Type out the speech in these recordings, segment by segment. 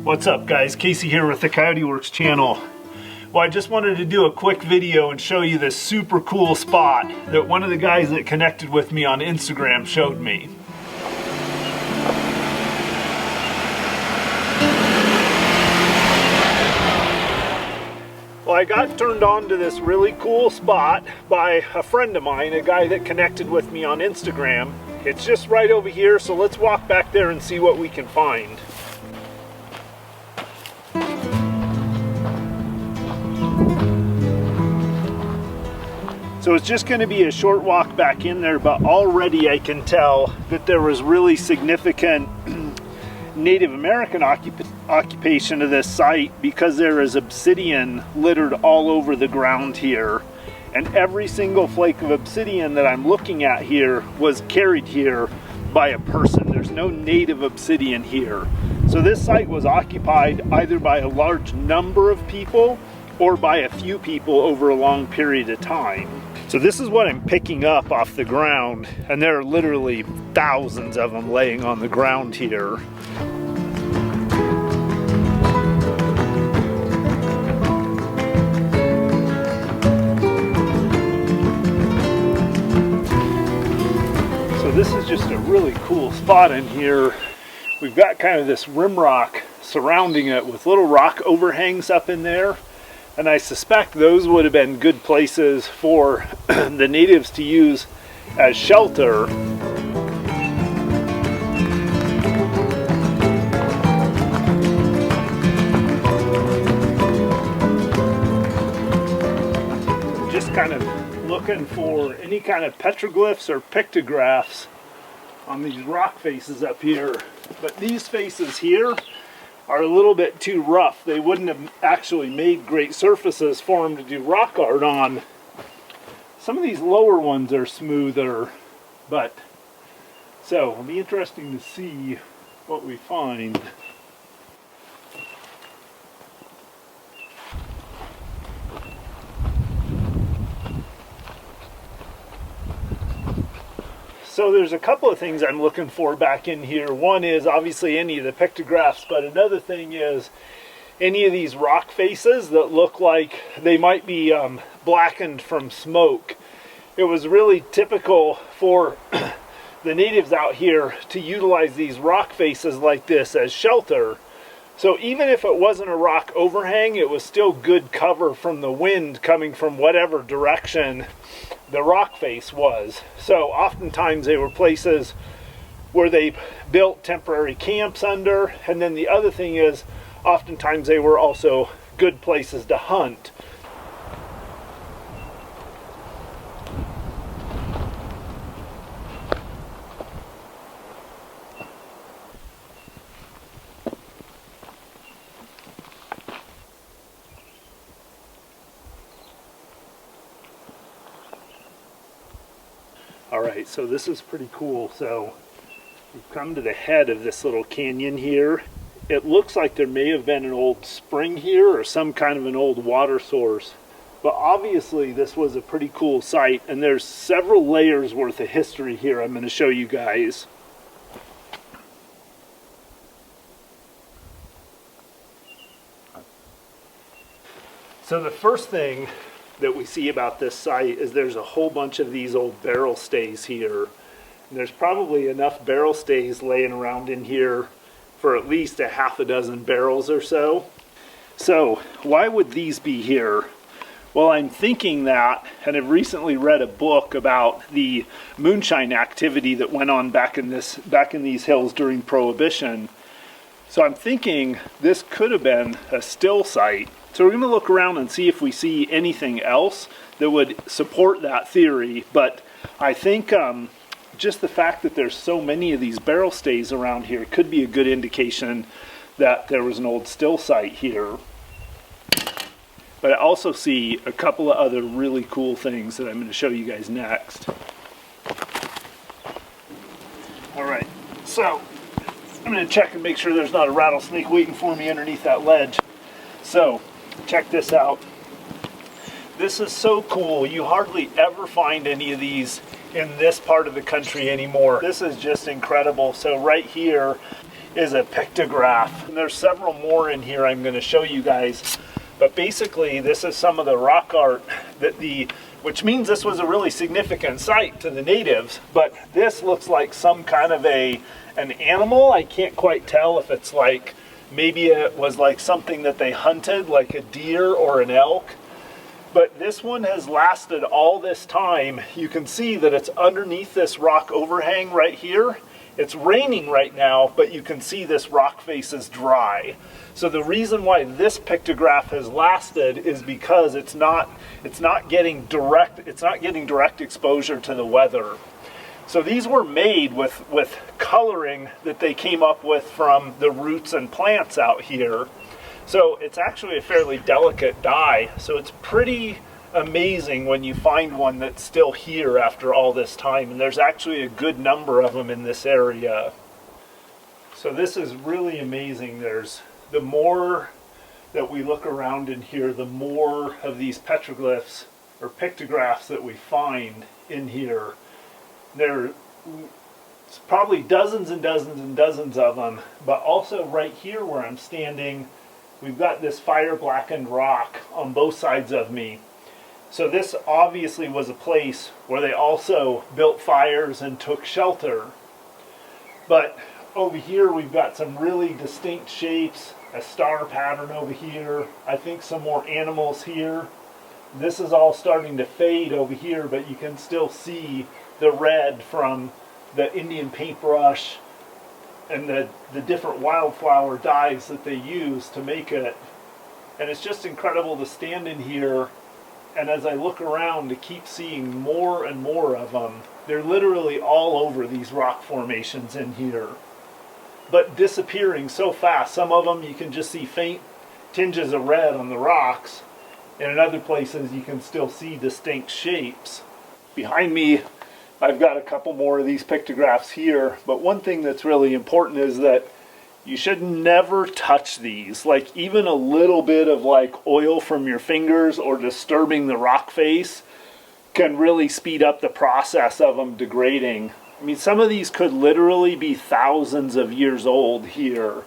What's up guys, Casey here with the Coyote Works channel. Well, I just wanted to do a quick video and show you this super cool spot that one of the guys that connected with me on Instagram showed me. Well, I got turned on to this really cool spot by a friend of mine, a guy that connected with me on Instagram. It's just right over here, so let's walk back there and see what we can find. So it's just going to be a short walk back in there, but already I can tell that there was really significant Native American occupation of this site, because there is obsidian littered all over the ground here. And every single flake of obsidian that I'm looking at here was carried here by a person. There's no native obsidian here. So this site was occupied either by a large number of people or by a few people over a long period of time. So this is what I'm picking up off the ground, and there are literally thousands of them laying on the ground here. So this is just a really cool spot in here. We've got kind of this rim rock surrounding it with little rock overhangs up in there. And I suspect those would have been good places for the natives to use as shelter. Just kind of looking for any kind of petroglyphs or pictographs on these rock faces up here. But these faces here are a little bit too rough. They wouldn't have actually made great surfaces for them to do rock art on. Some of these lower ones are smoother, but so it'll be interesting to see what we find. So there's a couple of things I'm looking for back in here. One is obviously any of the pictographs, but another thing is any of these rock faces that look like they might be blackened from smoke. It was really typical for the natives out here to utilize these rock faces like this as shelter. So even if it wasn't a rock overhang, it was still good cover from the wind coming from whatever direction the rock face was. So oftentimes they were places where they built temporary camps under, and then the other thing is oftentimes they were also good places to hunt. Alright, so this is pretty cool. So we've come to the head of this little canyon here. It looks like there may have been an old spring here or some kind of an old water source. But obviously this was a pretty cool site, and there's several layers worth of history here I'm going to show you guys. So the first thing that we see about this site is there's a whole bunch of these old barrel stays here. And there's probably enough barrel stays laying around in here for at least a half a dozen barrels or so. So why would these be here? Well, I'm thinking that, and I've recently read a book about the moonshine activity that went on back in these hills during Prohibition. So I'm thinking this could have been a still site. So we're going to look around and see if we see anything else that would support that theory. But I think just the fact that there's so many of these barrel stays around here could be a good indication that there was an old still site here. But I also see a couple of other really cool things that I'm going to show you guys next. Alright, so I'm going to check and make sure there's not a rattlesnake waiting for me underneath that ledge. So check this out. This is so cool. You hardly ever find any of these in this part of the country anymore. This is just incredible. So right here is a pictograph. And there's several more in here I'm going to show you guys. But basically, this is some of the rock art that which means this was a really significant site to the natives. But this looks like some kind of an animal. I can't quite tell if it's like, maybe it was like something that they hunted, like a deer or an elk. But this one has lasted all this time. You can see that it's underneath this rock overhang right here. It's raining right now, but you can see this rock face is dry. So the reason why this pictograph has lasted is because it's not getting direct exposure to the weather. So these were made with coloring that they came up with from the roots and plants out here. So it's actually a fairly delicate dye. So it's pretty amazing when you find one that's still here after all this time. And there's actually a good number of them in this area. So this is really amazing. The more that we look around in here, the more of these petroglyphs or pictographs that we find in here. There's probably dozens and dozens and dozens of them, but also right here where I'm standing, we've got this fire blackened rock on both sides of me. So this obviously was a place where they also built fires and took shelter. But over here we've got some really distinct shapes, a star pattern over here, I think some more animals here. This is all starting to fade over here, but you can still see the red from the Indian paintbrush and the different wildflower dyes that they use to make it. And it's just incredible to stand in here, and as I look around, to keep seeing more and more of them. They're literally all over these rock formations in here, but disappearing so fast. Some of them you can just see faint tinges of red on the rocks, and in other places you can still see distinct shapes. Behind me I've got a couple more of these pictographs here, but one thing that's really important is that you should never touch these. Like even a little bit of like oil from your fingers or disturbing the rock face can really speed up the process of them degrading. I mean, some of these could literally be thousands of years old here.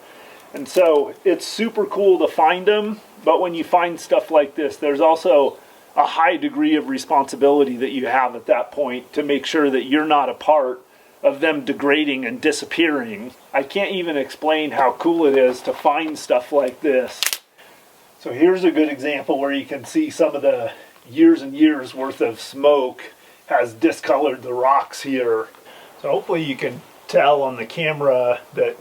And so it's super cool to find them, but when you find stuff like this, there's also a high degree of responsibility that you have at that point to make sure that you're not a part of them degrading and disappearing. I can't even explain how cool it is to find stuff like this. So here's a good example where you can see some of the years and years worth of smoke has discolored the rocks here. So hopefully you can tell on the camera that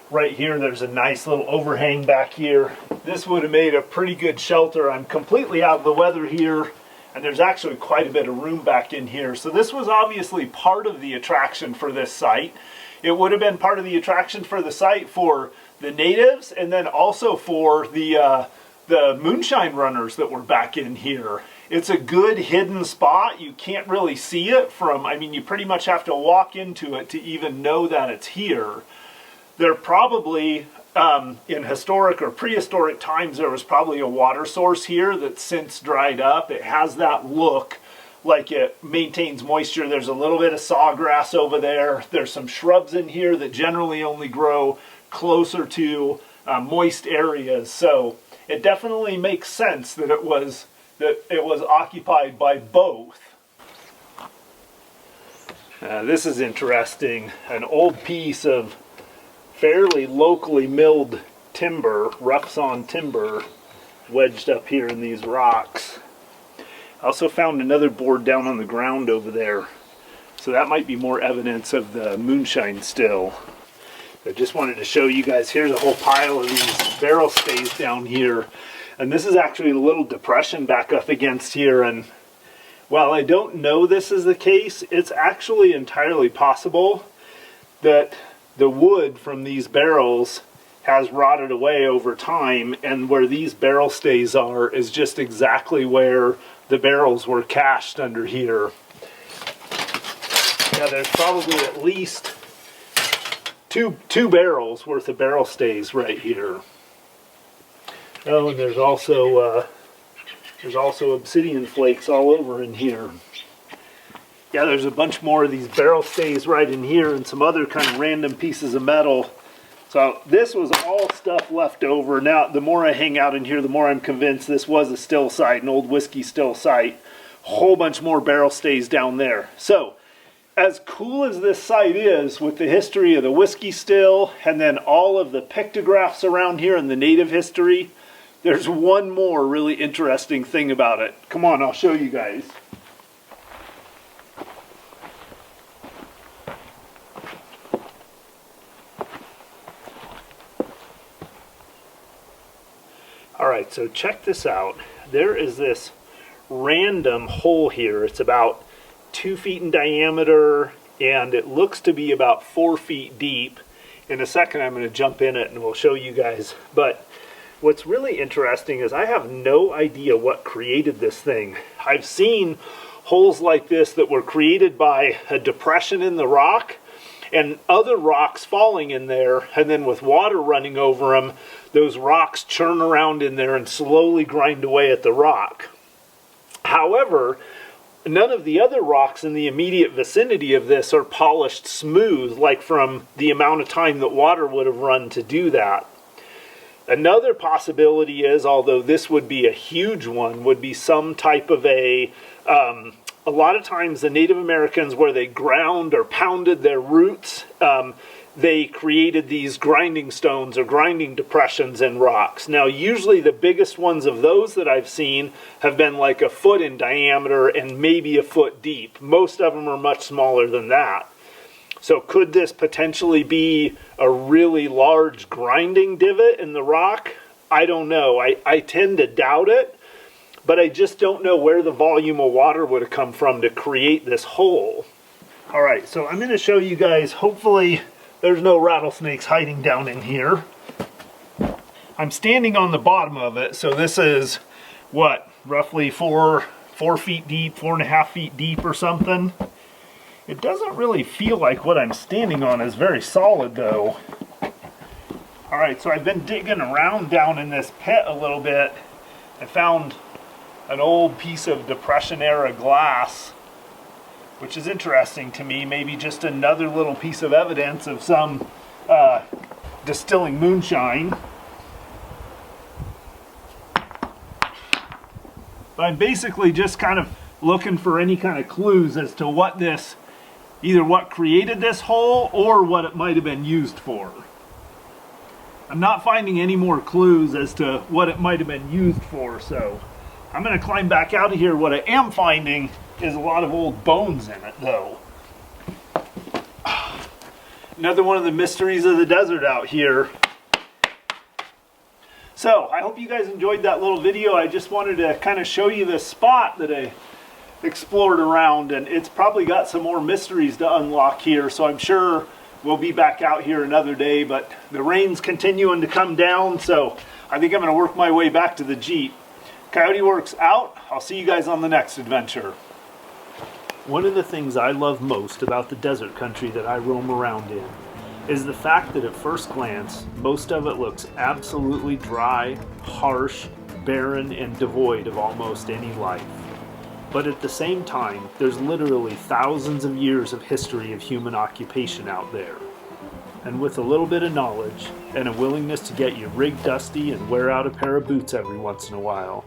right here there's a nice little overhang back here. This would have made a pretty good shelter. I'm completely out of the weather here, and there's actually quite a bit of room back in here. So this was obviously part of the attraction for this site. It would have been part of the attraction for the site for the natives, and then also for the moonshine runners that were back in here. It's a good hidden spot. You can't really see it from, I mean, you pretty much have to walk into it to even know that it's here. There probably, in historic or prehistoric times, there was probably a water source here that's since dried up. It has that look like it maintains moisture. There's a little bit of sawgrass over there. There's some shrubs in here that generally only grow closer to moist areas. So it definitely makes sense that it was occupied by both. This is interesting. An old piece of fairly locally milled timber, rough sawn timber, wedged up here in these rocks. I also found another board down on the ground over there, so that might be more evidence of the Moonshine Still. I just wanted to show you guys, here's a whole pile of these barrel stays down here, and this is actually a little depression back up against here, and while I don't know this is the case, it's actually entirely possible that the wood from these barrels has rotted away over time, and where these barrel stays are is just exactly where the barrels were cached under here. Yeah, there's probably at least two barrels worth of barrel stays right here. Oh, and there's also obsidian flakes all over in here. Yeah, there's a bunch more of these barrel stays right in here, and some other kind of random pieces of metal So this was all stuff left over. Now, the more I hang out in here, the more I'm convinced this was a still site, an old whiskey still site. Whole bunch more barrel stays down there. So, as cool as this site is, with the history of the whiskey still, and then all of the pictographs around here and the native history, there's one more really interesting thing about it. Come on, I'll show you guys. Alright, so check this out. There is this random hole here. It's about 2 feet in diameter, and it looks to be about 4 feet deep. In a second I'm going to jump in it and we'll show you guys. But what's really interesting is I have no idea what created this thing. I've seen holes like this that were created by a depression in the rock and other rocks falling in there, and then with water running over them, those rocks churn around in there and slowly grind away at the rock. However, none of the other rocks in the immediate vicinity of this are polished smooth, like from the amount of time that water would have run to do that. Another possibility is, although this would be a huge one, would be some type of a lot of times the Native Americans, where they ground or pounded their roots, they created these grinding stones or grinding depressions in rocks. Now, usually the biggest ones of those that I've seen have been like a foot in diameter and maybe a foot deep. Most of them are much smaller than that. So could this potentially be a really large grinding divot in the rock? I don't know. I tend to doubt it. But I just don't know where the volume of water would have come from to create this hole. Alright, so I'm going to show you guys, hopefully there's no rattlesnakes hiding down in here. I'm standing on the bottom of it, so this is, what, roughly 4 feet deep, 4.5 feet deep or something. It doesn't really feel like what I'm standing on is very solid though. Alright, so I've been digging around down in this pit a little bit. I found an old piece of Depression era glass, which is interesting to me. Maybe just another little piece of evidence of some distilling moonshine. But I'm basically just kind of looking for any kind of clues as to what this, either what created this hole or what it might have been used for. I'm not finding any more clues as to what it might have been used for, so I'm going to climb back out of here. What I am finding is a lot of old bones in it, though. Another one of the mysteries of the desert out here. So, I hope you guys enjoyed that little video. I just wanted to kind of show you this spot that I explored around, and it's probably got some more mysteries to unlock here, so I'm sure we'll be back out here another day, but the rain's continuing to come down, so I think I'm going to work my way back to the Jeep. Coyote Works out. I'll see you guys on the next adventure. One of the things I love most about the desert country that I roam around in is the fact that at first glance, most of it looks absolutely dry, harsh, barren, and devoid of almost any life. But at the same time, there's literally thousands of years of history of human occupation out there. And with a little bit of knowledge and a willingness to get your rig dusty and wear out a pair of boots every once in a while,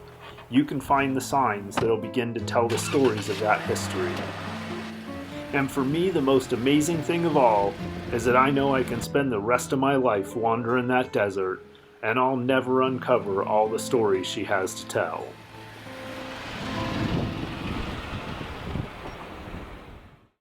you can find the signs that'll begin to tell the stories of that history. And for me, the most amazing thing of all is that I know I can spend the rest of my life wandering that desert, and I'll never uncover all the stories she has to tell.